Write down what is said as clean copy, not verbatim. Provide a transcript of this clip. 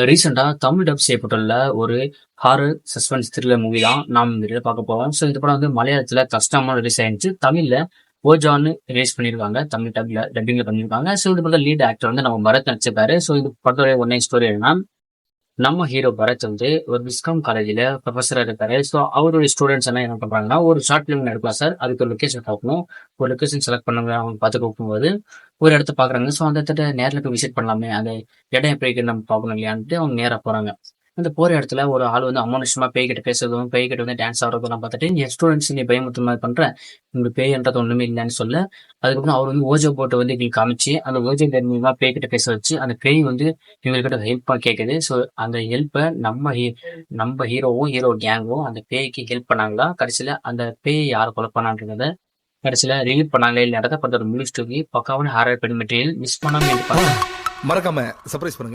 ரீசெண்டா தமிழ் டப் செய்யப்பட்டுள்ள ஒரு ஹாரர் சஸ்பென்ஸ் த்ரில்லர் மூவி தான் நாம் இந்த வீடியோல பார்க்க போறோம். ஸோ இந்த படம் வந்து மலையாளத்துல கஷ்டமா ரிலீஸ் ஆயிருந்துச்சு. தமிழ்ல ஓஜான்னு ரிலீஸ் பண்ணியிருக்காங்க. தமிழ் டப்பிங்ல பண்ணியிருக்காங்க. ஸோ இந்த படத்துல லீட் ஆக்டர் வந்து நம்ம பரத் நடிச்சிருக்காரு. ஸோ இது படத்தோட ஒன்னே ஸ்டோரி என்னன்னா, நம்ம ஹீரோ பரத் வந்து ஒரு விஸ்காம் காலேஜ்ல ப்ரொஃபஸரா இருக்காரு. ஸோ அவருடைய ஸ்டூடெண்ட்ஸ் எல்லாம் என்ன பண்றாங்கன்னா, ஒரு ஷார்ட் ஃபிலிம் எடுக்கலாம் சார், அதுக்கு ஒரு லொகேஷன் பார்க்கணும். ஒரு லொகேஷன் செலக்ட் பண்ணுங்க அவங்க பார்த்து கொடுக்கும்போது ஒரு இடத்த பாக்குறாங்க. ஸோ அந்த இடத்துல நேரில் போய் விசிட் பண்ணலாமே, அந்த இடம் எப்படி இருக்குன்னு நம்ம பார்க்கணும் இல்லையான்ட்டு அவங்க நேரா போறாங்க. அந்த போற இடத்துல ஒரு ஆள் வந்து அமானுஷமா பேய்கிட்ட பேசுறதும் பேய்கிட்ட வந்து டான்ஸ் ஆடுறதெல்லாம் பார்த்துட்டு, என் ஸ்டூடெண்ட்ஸ் நீ பயமுறுத்துற மாதிரி பண்ற, உங்களுக்கு பேய்ன்றது ஒண்ணுமே இல்லைன்னு சொல்ல, அதுக்கப்புறம் அவர் வந்து ஓஜோ போட்டு வந்து இவங்களுக்கு காமிச்சு அந்த ஓஜோ மூலியமா பேய்கிட்ட பேச வச்சு அந்த பேய் வந்து இவங்ககிட்ட ஹெல்ப்பா கேட்குது. ஸோ அந்த ஹெல்ப்பை நம்ம ஹீரோவும் ஹீரோ கேங்கும் அந்த பேய்க்கு ஹெல்ப் பண்ணாங்களா, கடைசியில அந்த பேய் யாரை கொலை பண்ணான்றத கடைசியில ரிலீவ் பண்ணாங்களே இல்லையான்றத படத்தோட முழு ஸ்டோரி பக்காவான ஹாரர் பெண் மெட்டீரியல் மிஸ் பண்ணாம பாருங்க. மறக்காம சர்ப்ரைஸ் பண்ணுங்க.